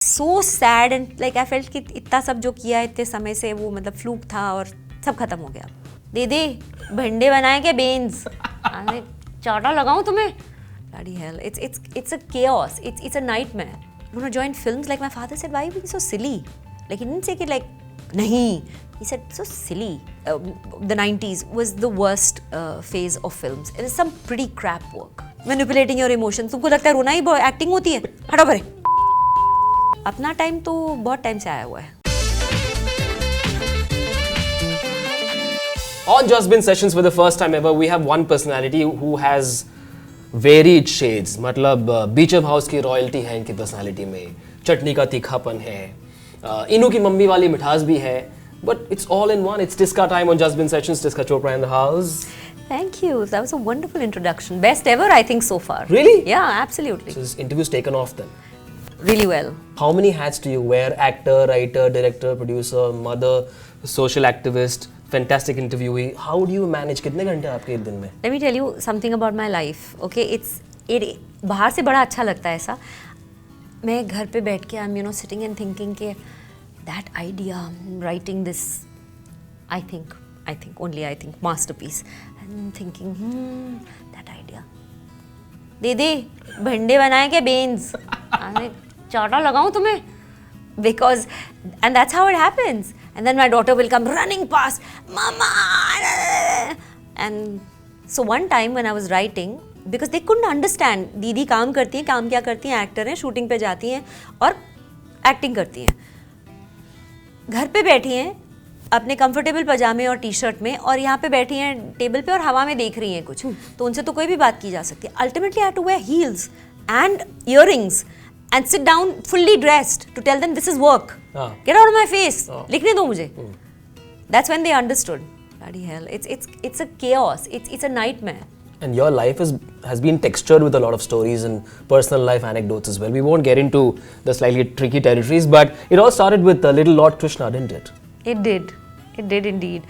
so sad and like I felt कि इतना सब जो किया इतने समय से वो मतलब फ्लूक था और सब खत्म हो गया. दे भंडे बनाए क्या बेन्स? चाटा लगाऊं तुम्हें? Bloody hell! It's a chaos. It's a nightmare. You want to join films? Like my father said, why are you being so silly? Like he didn't say कि like nahi. He said so silly. The 90s was the worst phase of films. It is some pretty crap work. Manipulating your emotions. तुमको लगता है रोना ही acting होती है? हटो परे. अपना टाइम तो बहुत टाइम से आया हुआ है. On Just Binge Sessions for the first time ever, we have one personality who has varied shades. मतलब बीचम हाउस की रॉयल्टी है इनकी पर्सनालिटी में, चटनी का तीखापन है, इनू की मम्मी वाली मिठास भी है, but it's all in one. It's Tisca time on Just Binge Sessions. Tisca Chopra in the house. Thank you. That was a wonderful introduction. Best ever, I think, so far. Really? Yeah, absolutely. So this interview's taken off then. Really well. How many hats do you wear? Actor, writer, director, producer, mother, social activist, fantastic interviewee. How do you manage? कितने घंटे आपके एक दिन में? Let me tell you something about my life. Okay, it बाहर से बड़ा अच्छा लगता है ऐसा. मैं घर पे बैठ के I'm sitting and thinking कि that idea, writing this, I think only I think masterpiece. And thinking that idea. दे भंडे बनाए क्या बेन्स? चाटा लगाऊं तुम्हें? Because and that's how it happens. And then my daughter will come running past, Mama! And so one time when I was writing, because they couldn't understand, दीदी काम करती हैं, काम क्या करती हैं, एक्टर हैं, शूटिंग पे जाती हैं और एक्टिंग करती हैं. घर पे बैठी हैं अपने कंफर्टेबल पजामे और टी शर्ट में और यहाँ पे बैठी हैं टेबल पे और हवा में देख रही हैं कुछ, तो उनसे तो कोई भी बात की जा सकती है. Ultimately I had to wear heels and earrings and sit down fully dressed to tell them this is work. Get out of my face. लिखने दो मुझे. That's when they understood. Bloody hell. It's a chaos. It's a nightmare. And your life has been textured with a lot of stories and personal life anecdotes as well. We won't get into the slightly tricky territories, but it all started with little Lord Krishna, didn't it? It did. It did indeed.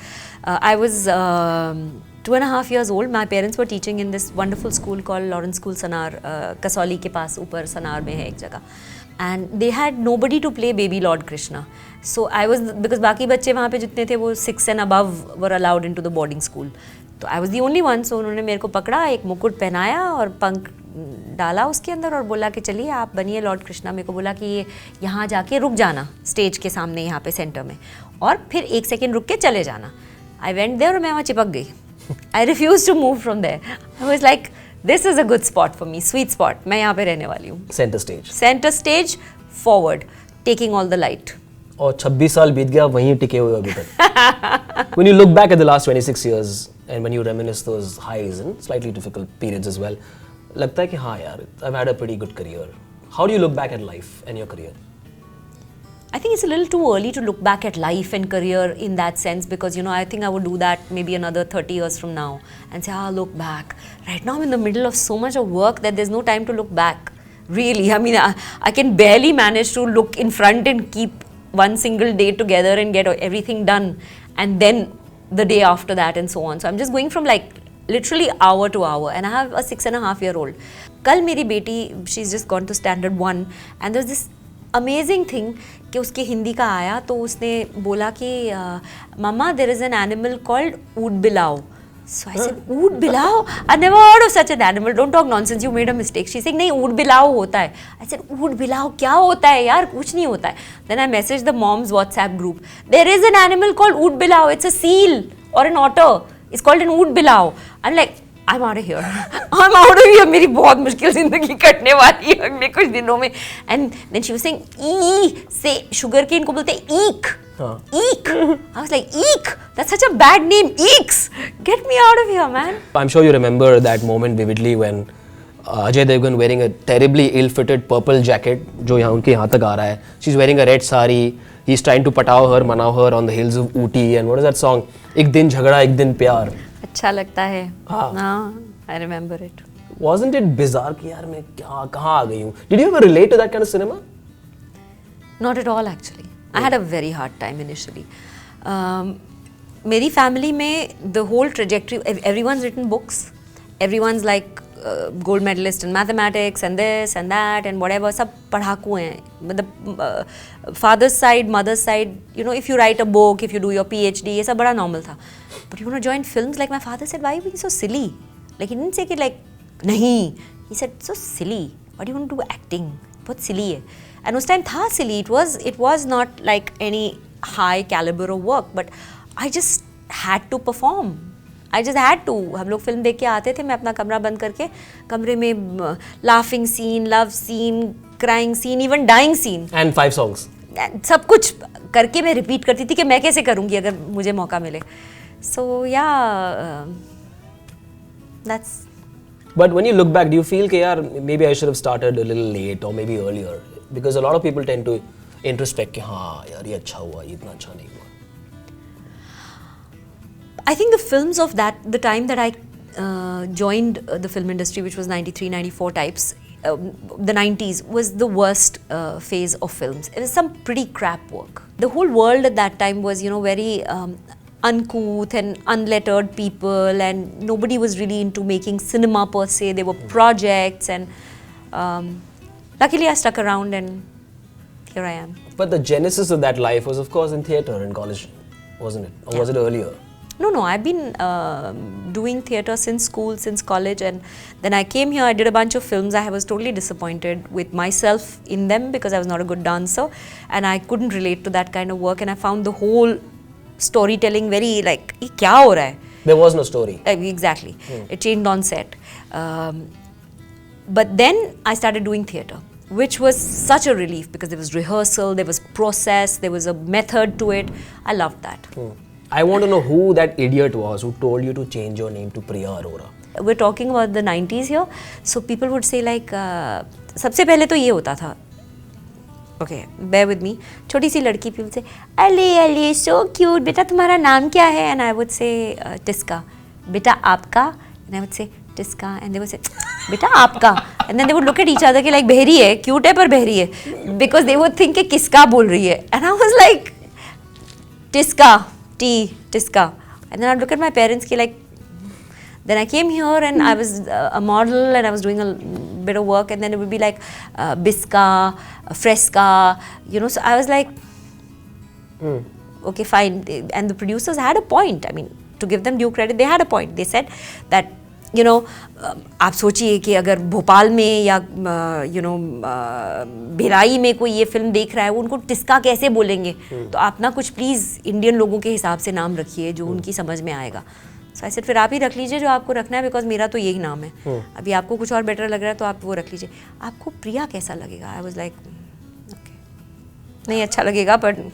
I was 2.5 years old. My parents were teaching in this wonderful school called Lawrence School, Sanar, Kasauli के पास ऊपर Sanar में है एक जगह. And they had nobody to play baby Lord Krishna. So I was, because बाकी बच्चे वहाँ पे जितने थे वो 6 and above were allowed into the boarding school. तो I was the only one. So उन्होंने मेरे को पकड़ा, एक मुकुट पहनाया और पंख डाला उसके अंदर और बोला कि चलिए आप बनिए लॉर्ड कृष्णा. मेरे को बोला कि यहाँ जाके रुक जाना स्टेज के सामने यहाँ पे सेंटर में और फिर 1 सेकेंड रुक के चले जाना. I went there और मैं वहाँ चिपक गई. I refused to move from there. I was like, this is a good spot for me, sweet spot. मैं यहाँ पे रहने वाली हूँ. Center stage. Center stage, forward, taking all the light. और 26 साल बीत गया वहीं टिके हुए अभी तक. When you look back at the last 26 years and when you reminisce those highs and slightly difficult periods as well, लगता है कि हाँ यार, I've had a pretty good career. How do you look back at life and your career? I think it's a little too early to look back at life and career in that sense because I think I would do that maybe another 30 years from now and say, look back. Right now I'm in the middle of so much of work that there's no time to look back. Really, I mean, I can barely manage to look in front and keep one single day together and get everything done and then the day after that and so on. So I'm just going from like literally hour to hour and I have a 6.5-year-old. Kal meri beti, she's just gone to standard 1 and there's this amazing thing कि उसके हिंदी का आया तो उसने बोला कि mamma there is an animal called ऊट बिलाव. So I said, ऊट बिलाव? I never heard of such an animal. Don't talk nonsense. You made a mistake. She said, नहीं ऊट बिलाव होता है. I said, ऊट बिलाव क्या होता है यार? कुछ नहीं होता है. Then I messaged the mom's WhatsApp group. There is an animal called ऊट बिलाव. It's a seal or an otter. It's called an ऊट बिलाव. I'm like, I'm out of here. I'm out of here. मेरी बहुत मुश्किल जिंदगी कटने वाली है अगले कुछ दिनों में. And then she was saying, ई से शुगर केन को बोलते हैं ईक. Eek. I was like, eek. That's such a bad name. Eeks. Get me out of here, man. I'm sure you remember that moment vividly when Ajay Devgan wearing a terribly ill-fitted purple jacket, जो यहाँ उनके यहाँ तक आ रहा है. She's wearing a red sari. He's trying to पटाओ her, मनाओ her on the hills of Ooty. And what is that song? एक दिन झगड़ा, एक दिन प्यार. अच्छा लगता है. हाँ. I remember it. Wasn't it bizarre कि यार मैं कहाँ आ गई हूँ? Did you ever relate to that kind of cinema? Not at all, actually. I had a very hard time initially. मेरी family में the whole trajectory, everyone's written books, everyone's like gold medalist in mathematics and this and that and whatever, सब पढ़ाकू हैं. मतलब father's side, mother's side, you know, if you write a book, if you do your PhD, ये सब बड़ा normal था. But you want to join films? Like my father said, why are you being so silly? Like he didn't say कि like नहीं. He said so silly. Why do you want to do acting? बहुत silly है. And उस time था silly. It was not like any high caliber of work, but I just had to perform. I just had to. हम लोग film देख के आते थे, मैं अपना कमरा बंद करके कमरे में laughing scene, love scene, crying scene, even dying scene. And 5 songs. सब कुछ करके मैं रिपीट करती थी कि मैं कैसे करूँगी अगर मुझे मौका मिले. So yeah, that's. But when you look back, do you feel कि यार maybe I should have started a little late or maybe earlier? Because a lot of people tend to introspect कि हाँ यार ये अच्छा हुआ, ये इतना अच्छा नहीं हुआ. I think the films of the time that I joined the film industry, which was 93, 94 types, the 90s was the worst phase of films. It was some pretty crap work. The whole world at that time was, you know, very uncouth and unlettered people, and nobody was really into making cinema per se. They were projects, and luckily I stuck around and here I am. But the genesis of that life was of course in theatre in college, wasn't it? Or was it earlier? No, I've been doing theatre since school, since college, and then I came here, I did a bunch of films. I was totally disappointed with myself in them because I was not a good dancer and I couldn't relate to that kind of work, and I found the whole storytelling very like, ये क्या हो रहा है? There was no story. Exactly. It changed on set. But then I started doing theatre, which was such a relief because there was rehearsal, there was process, there was a method to it. I loved that. I want to know who that idiot was who told you to change your name to Priya Arora. We're talking about the 90s here, so people would say like, सबसे पहले तो ये होता था. Okay, bear with me. छोटी सी लड़की, people say, अले so cute, बेटा तुम्हारा नाम क्या है? And I would say Tisca. बेटा आपका? And I would say Tisca, and they would say बेटा आपका. And then they would look at each other कि like बहरी है, cute है पर बहरी है, because they would think कि किसका बोल रही है. And I was like Tisca. Tisca. And then I'd look at my parents ki like, then I came here and I was a model and I was doing a bit of work, and then it would be like Bisca, Fresca, you know, so I was like, okay, fine. And the producers had a point. I mean, to give them due credit, they had a point. They said that, you know, आप सोचिए कि अगर भोपाल में या you know Bhilai में कोई ये film देख रहा है, वो उनको टिस्का कैसे बोलेंगे? तो आप ना कुछ प्लीज़ इंडियन लोगों के हिसाब से नाम रखिए जो उनकी समझ में आएगा. So I said फिर आप ही रख लीजिए जो आपको रखना है, बिकॉज मेरा तो यही नाम है. अभी आपको कुछ और बेटर लग रहा है तो आप वो रख लीजिए. आपको प्रिया कैसा लगेगा? आई वॉज लाइक ओके, नहीं अच्छा लगेगा पर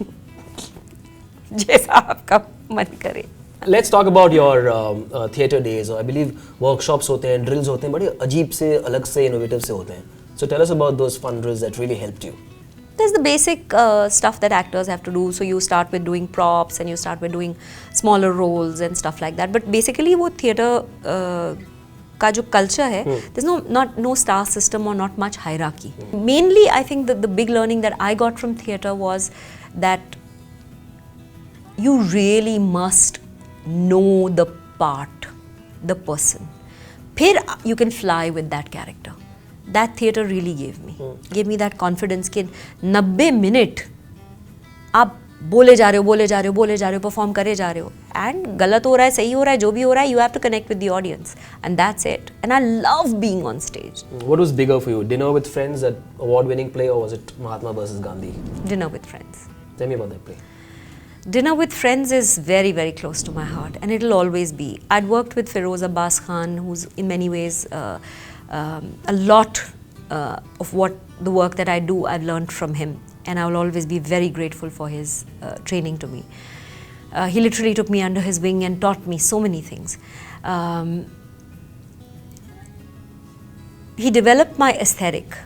जैसा आपका मन करे. Let's talk about your theatre days. I believe workshops होते हैं, drills होते हैं, बड़े अजीब से, अलग से, innovative से होते हैं. So tell us about those fun drills that really helped you. There's the basic stuff that actors have to do. So you start with doing props and you start with doing smaller roles and stuff like that. But basically वो theatre का जो culture है, there's no star system or not much hierarchy. Mainly, I think that the big learning that I got from theatre was that you really must know the part, the person. फिर you can fly with that character. That theatre really gave me that confidence कि 90 minute आप बोले जा रहे हो, perform करे जा रहे हो, and गलत हो रहा है, सही हो रहा है, जो भी हो रहा है, you have to connect with the audience, and that's it. And I love being on stage. What was bigger for you, Dinner with Friends, that award-winning play, or was it Mahatma versus Gandhi? Dinner with Friends. Tell me about that play. Dinner with Friends is very, very close to my heart, and it'll always be. I'd worked with Feroz Abbas Khan, who's in many ways a lot of what the work that I do, I've learned from him, and I will always be very grateful for his training to me. He literally took me under his wing and taught me so many things. He developed my aesthetic,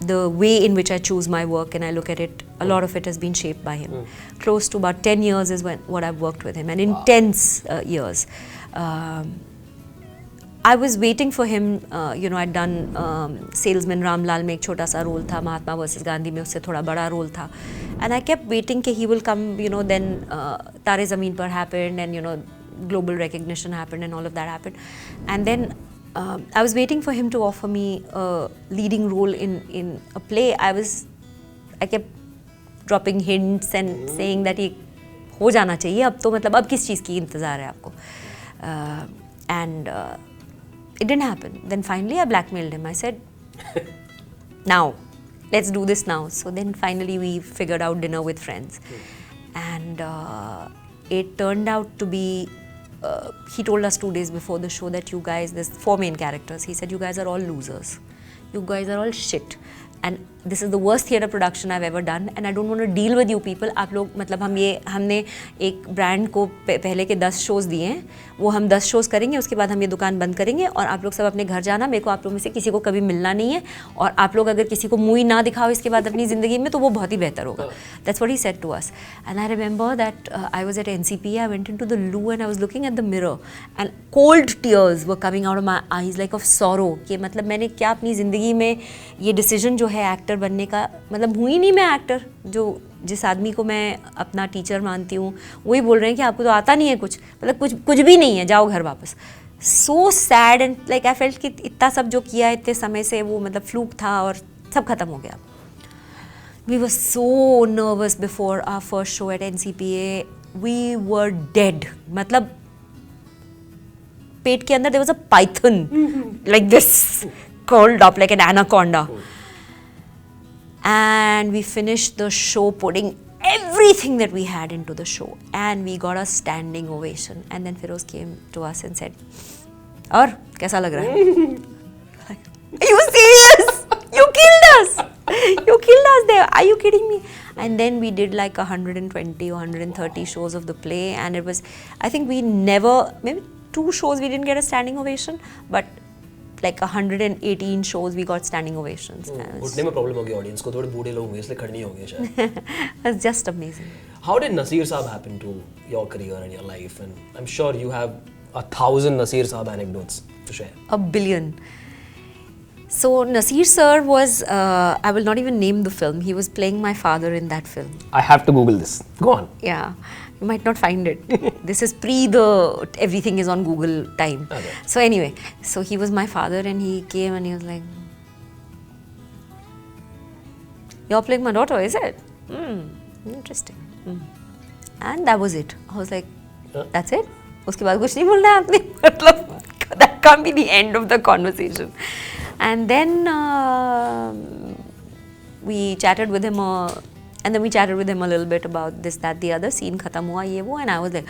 the way in which I choose my work and I look at it. A lot of it has been shaped by him. Close to about 10 years is what I've worked with him, and intense years. I was waiting for him, you know, I'd done Salesman Ramlal में एक छोटा सा role था, महात्मा versus Gandhi में उससे थोड़ा बड़ा role था, and I kept waiting कि he will come, you know, then तारे ज़मीन पर happened, and you know, global recognition happened and all of that happened, and then I was waiting for him to offer me a leading role in a play. I kept dropping hints and saying that ये हो जाना चाहिए अब तो, मतलब अब किस चीज़ की इंतज़ार है आपको. And it didn't happen. Then finally I blackmailed him. I said, now, let's do this now. So then finally we figured out dinner with friends. And it turned out to be, he told us 2 days before the show that you guys, there's 4 main characters. He said, you guys are all losers. You guys are all shit. And this is the worst theatre production I've ever done. And I don't want to deal with you people. आप लोग, मतलब हमने एक brand को पहले के 10 shows दिए हैं, वो हम 10 शोज़ करेंगे, उसके बाद हम ये दुकान बंद करेंगे और आप लोग सब अपने घर जाना, मेरे को आप लोग में से किसी को कभी मिलना नहीं है, और आप लोग अगर किसी को मुँह ना दिखाओ इसके बाद अपनी ज़िंदगी में तो वो बहुत ही बेहतर होगा. That's what he said to us. And I remember that I was at NCPA, I went into the loo and I was looking at the mirror and cold tears were coming out of my eyes like of sorrow कि मतलब मैंने क्या अपनी ज़िंदगी में ये decision जो है एक्टर बनने का, मतलब हुई नहीं मैं एक्टर. जो जिस आदमी को मैं अपना टीचर मानती हूँ वही बोल रहे हैं कि आपको तो आता नहीं है कुछ, मतलब कुछ भी नहीं है, जाओ घर वापस. So sad and like I felt कि इतना सब जो किया इतने समय से वो मतलब फ्लूक था और सब खत्म हो गया. We were so nervous before our first show at NCPA. We were dead, मतलब पेट के अंदर there was a python like this curled up like an anaconda. And we finished the show putting everything that we had into the show and we got a standing ovation. And then Feroz came to us and said, और कैसा लग रहा है? Are you serious? You killed us! You killed us there. Are you kidding me? And then we did like 120 or 130 shows of the play, and it was, I think we never, maybe 2 shows we didn't get a standing ovation, but like 118 shows we got standing ovations. घुटने में problem होगी audience को, थोड़े बूढ़े लोग होंगे इसलिए खड़े नहीं होंगे शायद. That's just amazing. How did Nasir Saab happen to your career and your life? And I'm sure you have 1,000 Nasir Saab anecdotes to share. A billion. So Nasir sir was, I will not even name the film. He was playing my father in that film. I have to Google this. Go on. Yeah. You might not find it. This is everything is on Google time. Okay. So anyway, so he was my father and he came and he was like, you're playing my daughter, is it? Interesting. And that was it. I was like, that's it? उसके बाद कुछ नहीं बोलना है आपने, मतलब that can't be the end of the conversation. And then we chatted with him and then we chatted with him a little bit about this, that, the other. Scene khatam hua, ye wo, and I was like,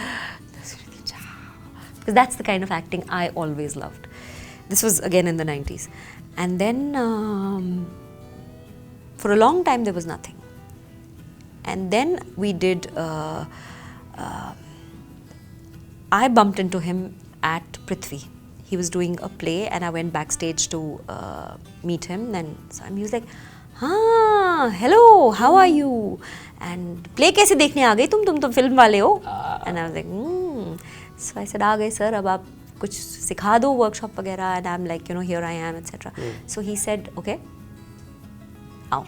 because that's the kind of acting I always loved. This was again in the 90s. And then for a long time there was nothing. And then we did, I bumped into him at Prithvi. He was doing a play and I went backstage to meet him. And so he was like, hello, how are you? And play कैसे देखने आ गई तुम तो film वाले हो? And I was like, So I said, आ गए sir, अब आप कुछ सिखा दो workshop वगैरह. And I'm like, here I am, etc. So he said, okay, आओ.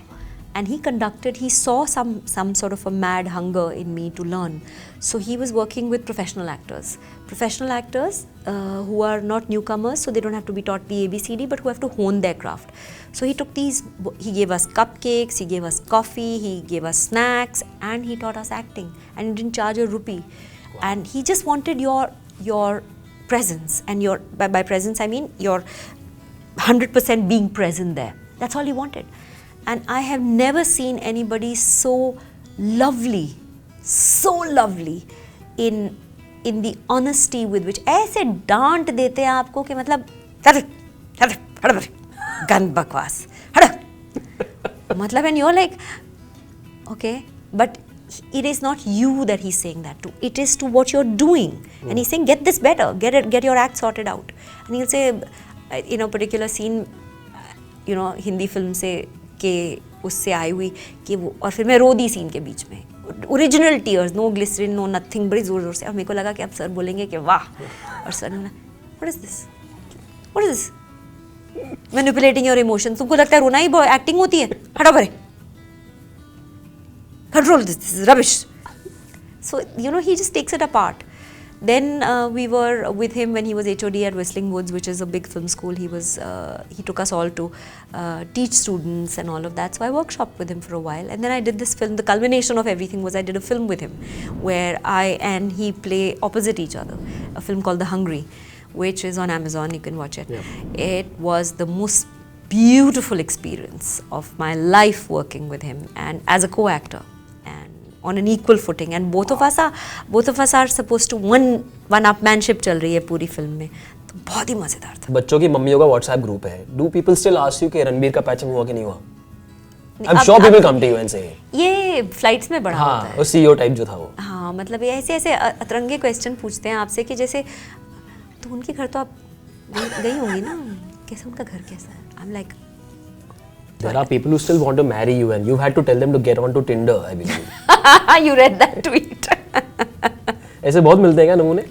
And he saw some sort of a mad hunger in me to learn. So he was working with professional actors who are not newcomers, so they don't have to be taught the ABCD, but who have to hone their craft. So he gave us cupcakes, he gave us coffee, he gave us snacks, and he taught us acting. And he didn't charge a rupee. Wow. And he just wanted your presence, and by presence I mean your 100% being present there. That's all he wanted. And I have never seen anybody so lovely in the honesty with which ऐसे डांट देते हैं आपको कि मतलब गंद बकवास मतलब, and you're like, okay, but it is not you that he's saying that to, it is to what you're doing. And he's saying, get this better, get your act sorted out. And he'll say in a particular scene, Hindi film से के उससे आई हुई कि वो, और फिर मैं रो दी scene के बीच में, original tears, no glycerine, no nothing, बड़ी ज़ोर से. और मेरे को लगा कि अब सर बोलेंगे कि वाह, और सर ने बोला, what is this manipulating your emotions, तुमको लगता है रोना ही एक्टिंग होती है, हटा परे, control this is rubbish. So he just takes it apart. Then we were with him when he was HOD at Whistling Woods, which is a big film school. He took us all to teach students and all of that. So I workshopped with him for a while, and then I did this film. The culmination of everything was I did a film with him, where I and he play opposite each other. A film called The Hungry, which is on Amazon. You can watch it. Yeah. It was the most beautiful experience of my life working with him and as a co-actor. On an equal footing, and both of us are supposed to one-upmanship चल रही है पूरी film में, तो बहुत ही मजेदार था. बच्चों की मम्मियों का WhatsApp ग्रुप है. Do people still ask you कि रणबीर का पैचअप हुआ कि नहीं हुआ? I'm sure people come to you and say. ये फ्लाइट्स में बड़ा होता है. वो CEO टाइप जो था वो. हाँ, मतलब ये ऐसे अतरंगे क्वेश्चन पूछते हैं आपसे कि जैसे तो उनके घर तो आप गई होंगी ना, कैसे उनका घर कैसा है? I'm like, there are people who still want to marry you and you've had to tell them to get onto Tinder, I believe. You read that tweet. ऐसे बहुत मिलते हैं क्या नमूने?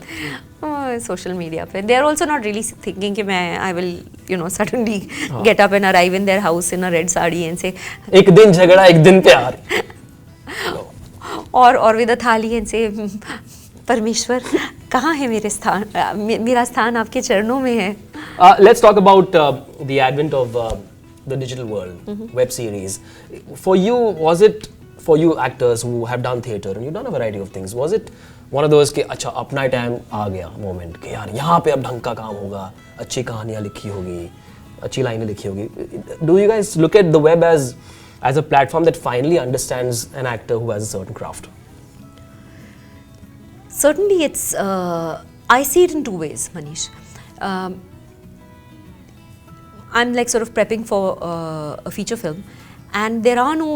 Social media पे. They are also not really thinking कि मैं I will suddenly get up and arrive in their house in a red sari and say एक दिन झगड़ा एक दिन प्यार. और with a थाली and say परमेश्वर कहाँ है मेरा स्थान आपके चरणों में है. Let's talk about the advent of the digital world, web series. For you, was it, for you actors who have done theatre and you've done a variety of things, was it one of those कि अच्छा अपना time आ गया moment कि यार यहाँ पे अब ढंग का काम होगा, अच्छी कहानियाँ लिखी होगी, अच्छी लाइनें लिखी होगी? Do you guys look at the web as a platform that finally understands an actor who has a certain craft? Certainly, it's. I see it in two ways, Manish. I'm like sort of prepping for a feature film, and there are no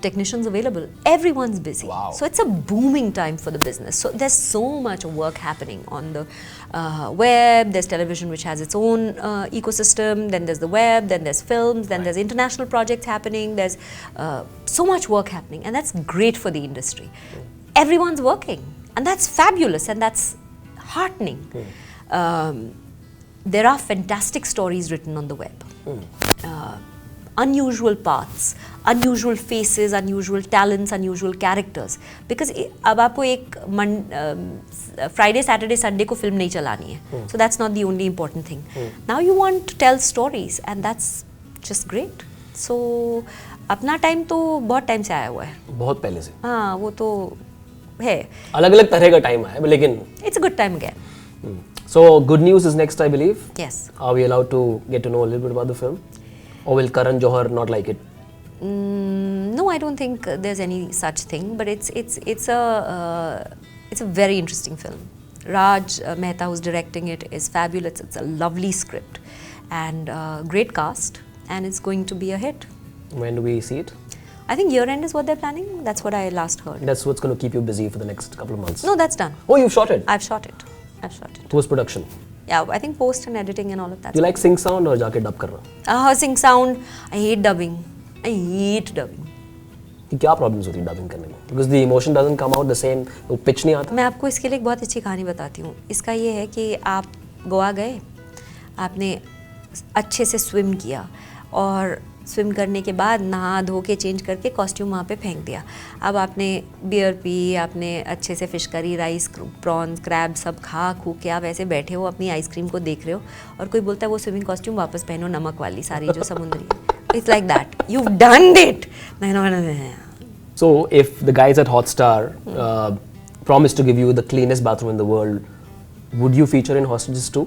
technicians available. Everyone's busy. Wow. So it's a booming time for the business. So there's so much work happening on the web. There's television, which has its own ecosystem. Then there's the web. Then there's films. Then there's international projects happening. There's so much work happening, and that's great for the industry. Everyone's working, and that's fabulous, and that's heartening. There are fantastic stories written on the web. Unusual paths, unusual faces, unusual talents, unusual characters. Because अब आपको एक Friday, Saturday, Sunday को film नहीं चलानी है. So that's not the only important thing. Now you want to tell stories, and that's just great. So अपना time तो बहुत time से आया हुआ है. बहुत पहले से. हाँ, वो तो है. अलग-अलग तरह का time आया, लेकिन. It's a good time again. So good news is next, I believe. Yes. Are we allowed to get to know a little bit about the film? Or will Karan Johar not like it? No, I don't think there's any such thing. But it's a very interesting film. Raj Mehta, who's directing it, is fabulous. It's a lovely script and great cast, and it's going to be a hit. When do we see it? I think year end is what they're planning. That's what I last heard. That's what's going to keep you busy for the next couple of months. No, that's done. Oh, you've shot it. I've shot it. Post production. Yeah, I think post and editing and all of that. You like sync sound or जाके dub करना? Sync sound. I hate dubbing. I hate dubbing. क्या problems होती है dubbing करने में? Because the emotion doesn't come out the same. वो pitch नहीं आता. मैं आपको इसके लिए एक बहुत अच्छी कहानी बताती हूँ. इसका ये है कि आप गोवा गए, आपने अच्छे से स्विम किया और स्विम करने के बाद नहा धो के चेंज करके कॉस्ट्यूम वहाँ पे फेंक दिया. अब आपने बियर पी, आपने अच्छे से fish curry, rice, prawns, crab सब खा खू के आप ऐसे बैठे हो, अपनी आइसक्रीम को देख रहे हो और कोई बोलता है वो स्विमिंग कॉस्ट्यूम वापस पहनो, नमक वाली सारी जो समुद्री. It's like that. You've done it. So if the guys at Hotstar promise to give you the cleanest bathroom in the world, would you feature in Hostages too?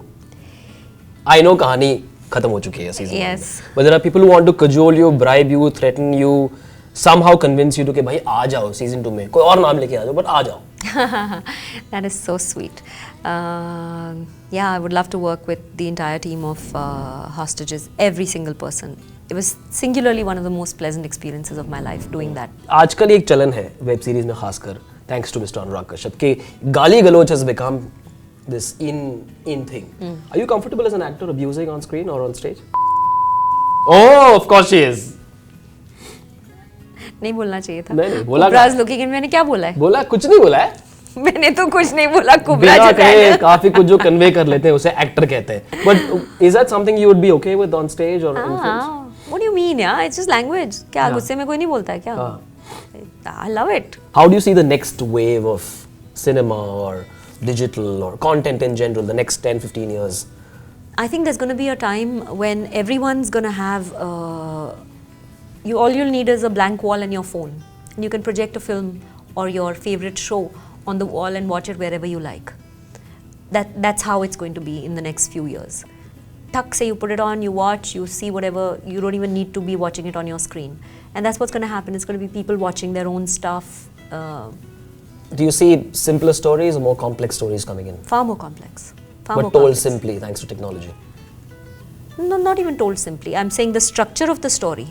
I know कहानी खत्म हो चुकी है season 1 में. But there are people who want to cajole you, bribe you, threaten you, somehow convince you to कि भाई आ जाओ season 2 में, कोई और नाम लेके आ जाओ, but आ जाओ. That is so sweet. Yeah, I would love to work with the entire team of Hostages, every single person. It was singularly one of the most pleasant experiences of my life doing that. आजकल एक चलन है web series में खासकर, thanks to Mr. Anurag Kashyap, कि गाली गलौज has become this in thing. Are you comfortable as an actor abusing on screen or on stage? Oh, of course she is. नहीं बोलना चाहिए था. नहीं बोला. Kubra's looking in. मैंने क्या बोला है? बोला कुछ नहीं बोला है. मैंने तो कुछ नहीं बोला. कुबरा बिना कहे काफी कुछ जो कन्वे कर लेते हैं उसे एक्टर कहते हैं. But is that something you would be okay with on stage or in films? What do you mean, yeah? It's just language. क्या गुस्से में कोई नहीं बोलता है क्या? I love it. How do you see the next wave of cinema or digital or content in general, the next 10, 15 years? I think there's going to be a time when everyone's going to have, all you'll need is a blank wall and your phone. And you can project a film or your favorite show on the wall and watch it wherever you like. That's how it's going to be in the next few years. Tuck, say you put it on, you watch, you see whatever, you don't even need to be watching it on your screen. And that's what's going to happen. It's going to be people watching their own stuff. Do you see simpler stories or more complex stories coming in? Far more complex. But told simply thanks to technology? No, not even told simply. I'm saying the structure of the story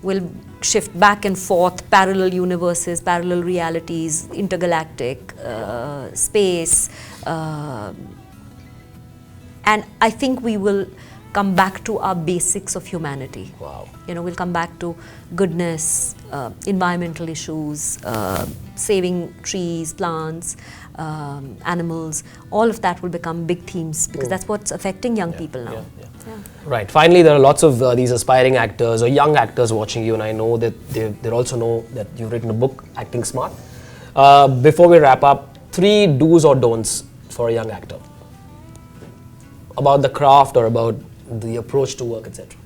will shift back and forth, parallel universes, parallel realities, intergalactic, space. And I think we will come back to our basics of humanity. Wow. We'll come back to goodness, environmental issues, saving trees, plants, animals. All of that will become big themes because that's what's affecting young people now. Yeah. Right. Finally, there are lots of these aspiring actors or young actors watching you, and I know that they also know that you've written a book, Acting Smart. Before we wrap up, 3 do's or don'ts for a young actor about the craft or about the approach to work, etc.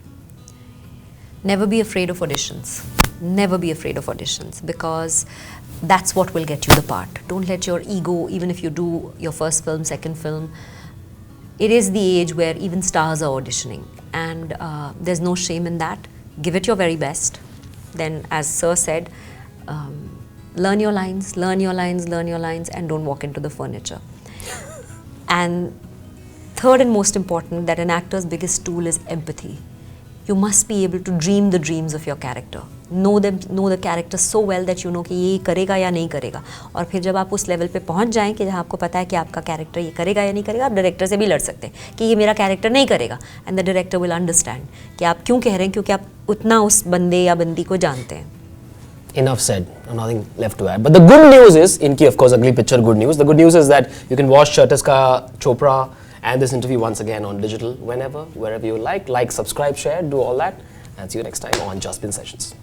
Never be afraid of auditions. Never be afraid of auditions because that's what will get you the part. Don't let your ego, even if you do your first film, second film, it is the age where even stars are auditioning, and there's no shame in that. Give it your very best. Then, as Sir said, learn your lines, learn your lines, learn your lines, and don't walk into the furniture. And third and most important, that an actor's biggest tool is empathy. You must be able to dream the dreams of your character. Know the character so well that you know कि ये करेगा या नहीं करेगा. और फिर जब आप उस लेवल पे पहुंच जाएं कि जहाँ आपको पता है कि आपका कैरेक्टर ये करेगा या नहीं करेगा, आप डायरेक्टर से भी लड़ सकते हैं कि ये मेरा कैरेक्टर नहीं करेगा. And the director will understand कि आप क्यों कह रहे हैं, क्योंकि आप उतना उस बंदे या बंदी को जानते हैं. Enough said, nothing left to add. But the good news is, इनकी of course ugly picture good news. The good news is that you can watch Tisca Chopra and this interview once again on digital whenever, wherever you like. Like, subscribe, share, do all that. And see you next time on Just Bin Sessions.